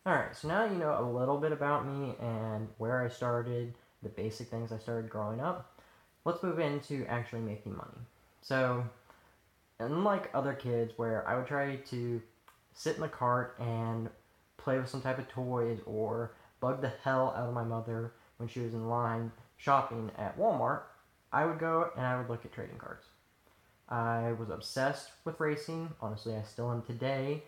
Alright, so now you know a little bit about me and where I started, the basic things I started growing up. Let's move into actually making money. So, unlike other kids where I would try to sit in the cart and play with some type of toys or bug the hell out of my mother when she was in line shopping at Walmart, I would go and I would look at trading cards. I was obsessed with racing. Honestly, I still am today.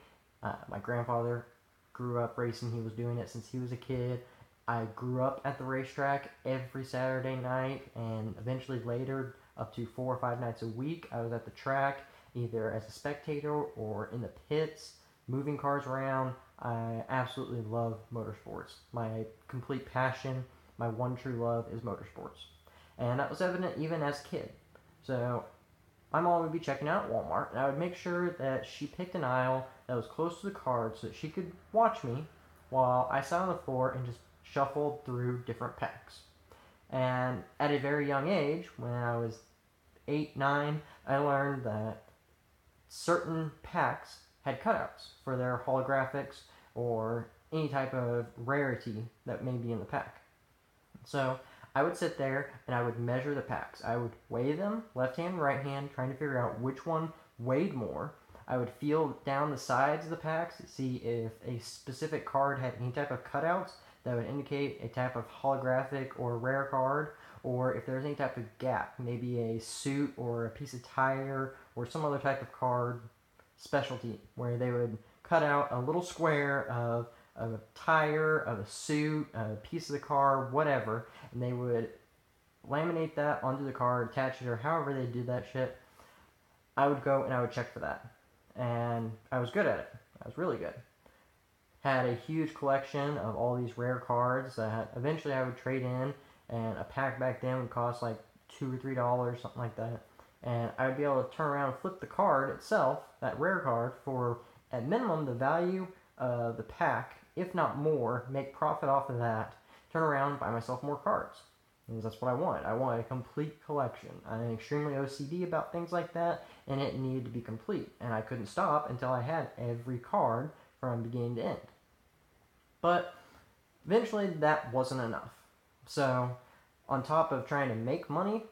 My grandfather grew up racing. He was doing it since he was a kid. I grew up at the racetrack every Saturday night, and eventually later, up to 4 or 5 nights a week, I was at the track either as a spectator or in the pits, moving cars around. I absolutely love motorsports. My complete passion, my one true love is motorsports. And that was evident even as a kid. So my mom would be checking out at Walmart, and I would make sure that she picked an aisle that was close to the card so that she could watch me while I sat on the floor and just shuffled through different packs. And at a very young age, when I was 8, 9, I learned that certain packs had cutouts for their holographics or any type of rarity that may be in the pack. So I would sit there and I would measure the packs. I would weigh them, left hand, right hand, trying to figure out which one weighed more. I would feel down the sides of the packs to see if a specific card had any type of cutouts that would indicate a type of holographic or rare card, or if there's any type of gap, maybe a suit or a piece of tire or some other type of card specialty where they would cut out a little square of a tire, of a suit, a piece of the car, whatever, and they would laminate that onto the car, attach it, or however they did that shit. I would go and I would check for that. And I was good at it. I was really good. Had a huge collection of all these rare cards that eventually I would trade in, and a pack back then would cost like $2 or $3, something like that. And I would be able to turn around and flip the card itself, that rare card, for at minimum the value of the pack, if not more, make profit off of that, turn around and buy myself more cards. Because that's what I wanted. I wanted a complete collection. I'm extremely OCD about things like that, and it needed to be complete. And I couldn't stop until I had every card from beginning to end. But eventually that wasn't enough. So, on top of trying to make money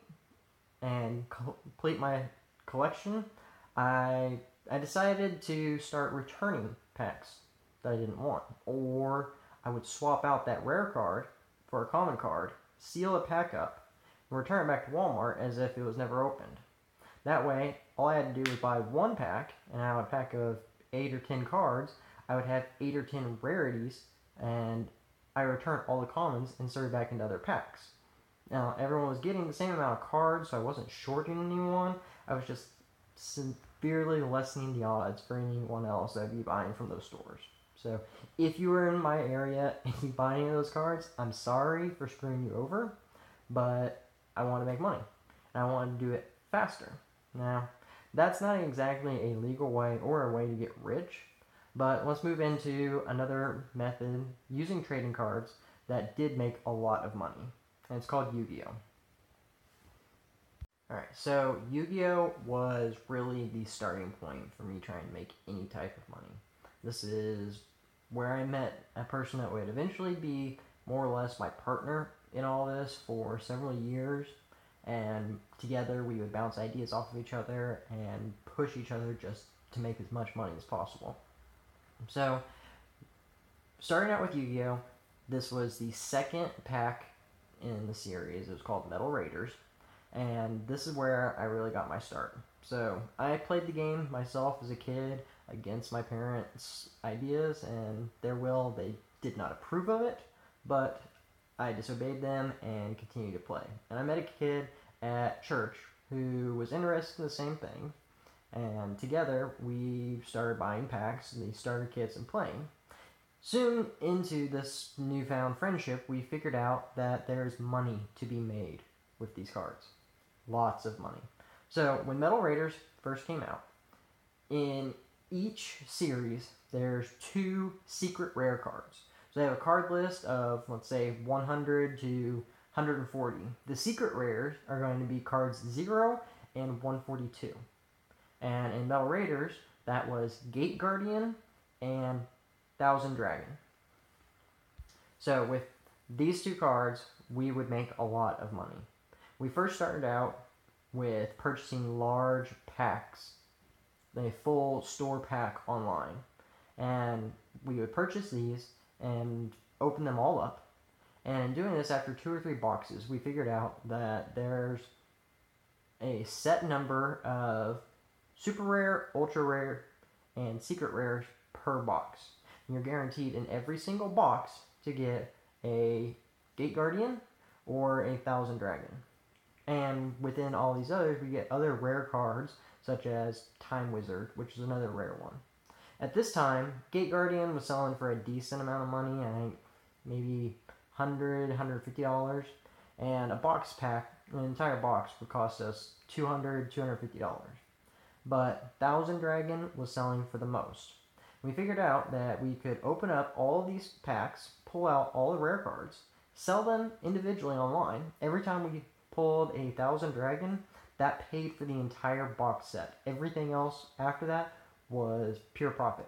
and complete my collection, I I decided to start returning packs that I didn't want, or I would swap out that rare card for a common card, seal a pack up, and return it back to Walmart as if it was never opened. That way, all I had to do was buy one pack, and out of a pack of 8 or 10 cards, I would have 8 or 10 rarities, and I return all the commons and insert it back into other packs. Now, everyone was getting the same amount of cards, so I wasn't shorting anyone. I was just severely lessening the odds for anyone else that would be buying from those stores. So, if you were in my area and you buy any of those cards, I'm sorry for screwing you over, but I want to make money. And I want to do it faster. Now, that's not exactly a legal way or a way to get rich, but let's move into another method using trading cards that did make a lot of money, and it's called Yu-Gi-Oh! Alright, so Yu-Gi-Oh! Was really the starting point for me trying to make any type of money. This is where I met a person that would eventually be more or less my partner in all this for several years, and together we would bounce ideas off of each other and push each other just to make as much money as possible. So, starting out with Yu-Gi-Oh! This was the second pack in the series. It was called Metal Raiders, and this is where I really got my start. So, I played the game myself as a kid against my parents' ideas and their will. They did not approve of it, but I disobeyed them and continued to play. And I met a kid at church who was interested in the same thing, and together we started buying packs, the starter kits, and playing. Soon into this newfound friendship, we figured out that there's money to be made with these cards. Lots of money. So, when Metal Raiders first came out, in each series, there's 2 secret rare cards. So, they have a card list of, let's say, 100 to 140. The secret rares are going to be cards 0 and 142. And in Metal Raiders, that was Gate Guardian and Thousand Dragon. So with these two cards, we would make a lot of money. We first started out with purchasing large packs, a full store pack online. And we would purchase these and open them all up. And in doing this, after 2 or 3 boxes, we figured out that there's a set number of super rare, ultra rare, and secret rares per box. And you're guaranteed in every single box to get a Gate Guardian or a Thousand Dragon. And within all these others, we get other rare cards such as Time Wizard, which is another rare one. At this time, Gate Guardian was selling for a decent amount of money, I think maybe $100, $150. And a box pack, an entire box, would cost us $200, $250. But Thousand Dragon was selling for the most. We figured out that we could open up all of these packs, pull out all the rare cards, sell them individually online. Every time we pulled a Thousand Dragon, that paid for the entire box set. Everything else after that was pure profit.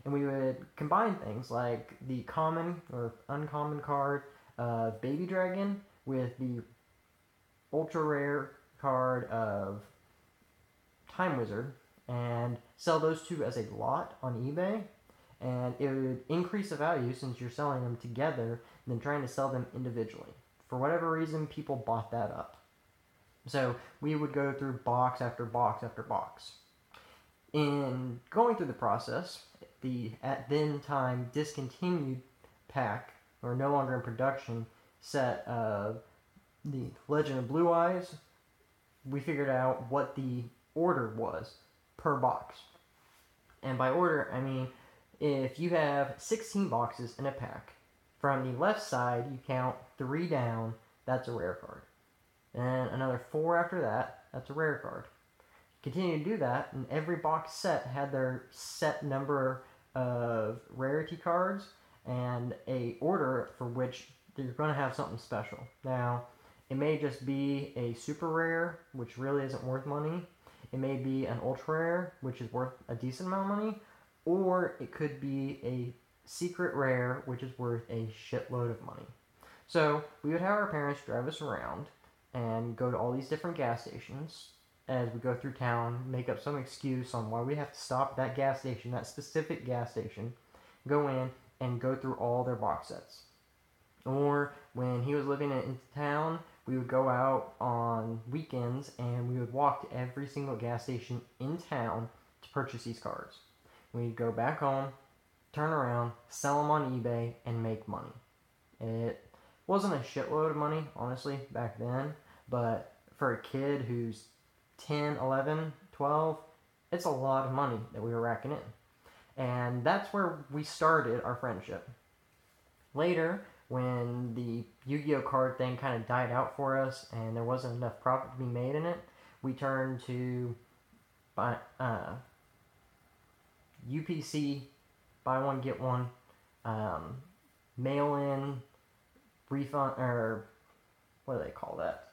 And we would combine things like the common or uncommon card of Baby Dragon with the ultra rare card of Time Wizard and sell those two as a lot on eBay. And it would increase the value since you're selling them together than trying to sell them individually. For whatever reason, people bought that up. So we would go through box after box after box. In going through the process, the at then time discontinued pack, or no longer in production, set of the Legend of Blue Eyes, we figured out what the order was per box. And by order, I mean if you have 16 boxes in a pack, from the left side you count 3 down, that's a rare card. And another 4 after that, that's a rare card. Continue to do that, and every box set had their set number of rarity cards and a order for which you're going to have something special. Now, it may just be a super rare, which really isn't worth money. It may be an ultra rare, which is worth a decent amount of money. Or it could be a secret rare, which is worth a shitload of money. So we would have our parents drive us around and go to all these different gas stations as we go through town, make up some excuse on why we have to stop at that gas station, that specific gas station, go in and go through all their box sets. Or when he was living in town, we would go out on weekends and we would walk to every single gas station in town to purchase these cards. We'd go back home, turn around, sell them on eBay, and make money. It wasn't a shitload of money, honestly, back then, but for a kid who's 10, 11, 12, it's a lot of money that we were racking in. And that's where we started our friendship. Later, when the Yu-Gi-Oh card thing kind of died out for us and there wasn't enough profit to be made in it, we turned to UPC, buy one, get one, mail-in, refund, or what do they call that?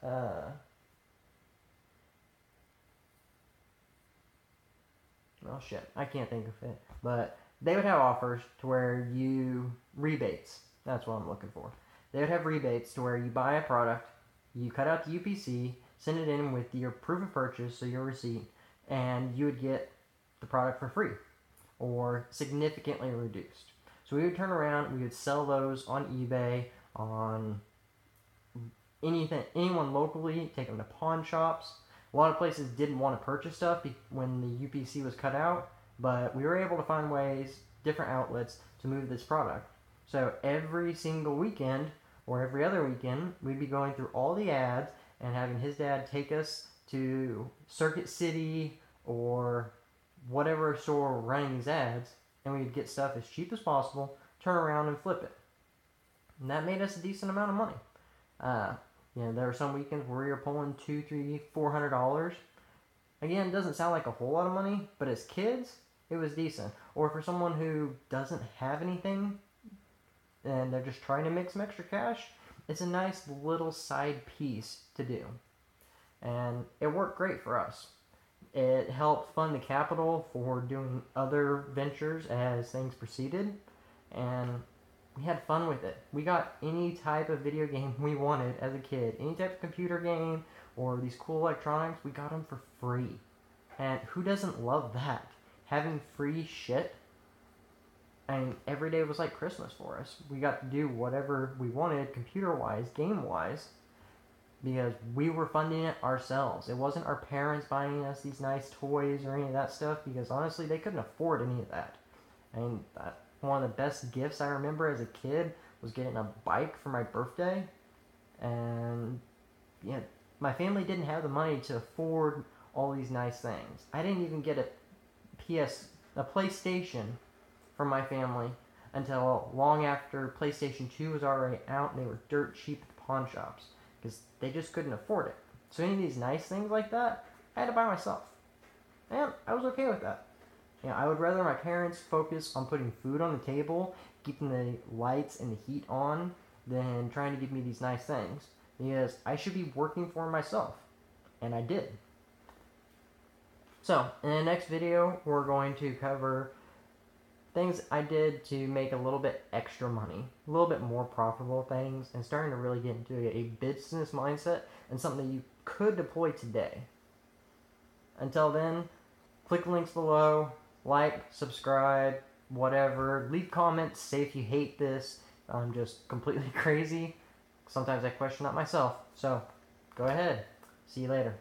Oh shit, I can't think of it. But they would have offers to where rebates. That's what I'm looking for. They would have rebates to where you buy a product, you cut out the UPC, send it in with your proof of purchase, so your receipt, and you would get the product for free or significantly reduced. So we would turn around, we would sell those on eBay, on anyone locally, take them to pawn shops. A lot of places didn't want to purchase stuff when the UPC was cut out, but we were able to find ways, different outlets, to move this product. So every single weekend, or every other weekend, we'd be going through all the ads and having his dad take us to Circuit City or whatever store running these ads, and we'd get stuff as cheap as possible, turn around and flip it. And that made us a decent amount of money. There were some weekends where we were pulling $200, $300, $400. Again, it doesn't sound like a whole lot of money, but as kids, it was decent. Or for someone who doesn't have anything and they're just trying to make some extra cash, it's a nice little side piece to do. And it worked great for us. It helped fund the capital for doing other ventures as things proceeded. And we had fun with it. We got any type of video game we wanted as a kid, any type of computer game or these cool electronics, we got them for free. And who doesn't love that? Having free shit. And every day was like Christmas for us. We got to do whatever we wanted, computer-wise, game-wise, because we were funding it ourselves. It wasn't our parents buying us these nice toys or any of that stuff, because honestly, they couldn't afford any of that. And one of the best gifts I remember as a kid was getting a bike for my birthday. And yeah, my family didn't have the money to afford all these nice things. I didn't even get a PlayStation from my family until long after PlayStation 2 was already out, and they were dirt cheap at the pawn shops because they just couldn't afford it. So any of these nice things like that, I had to buy myself. And I was okay with that. You know, I would rather my parents focus on putting food on the table, keeping the lights and the heat on, than trying to give me these nice things. Because I should be working for myself. And I did. So, in the next video, we're going to cover things I did to make a little bit extra money, a little bit more profitable things, and starting to really get into a business mindset and something that you could deploy today. Until then, click links below, like, subscribe, whatever. Leave comments, say if you hate this. I'm just completely crazy. Sometimes I question that myself. So, go ahead. See you later.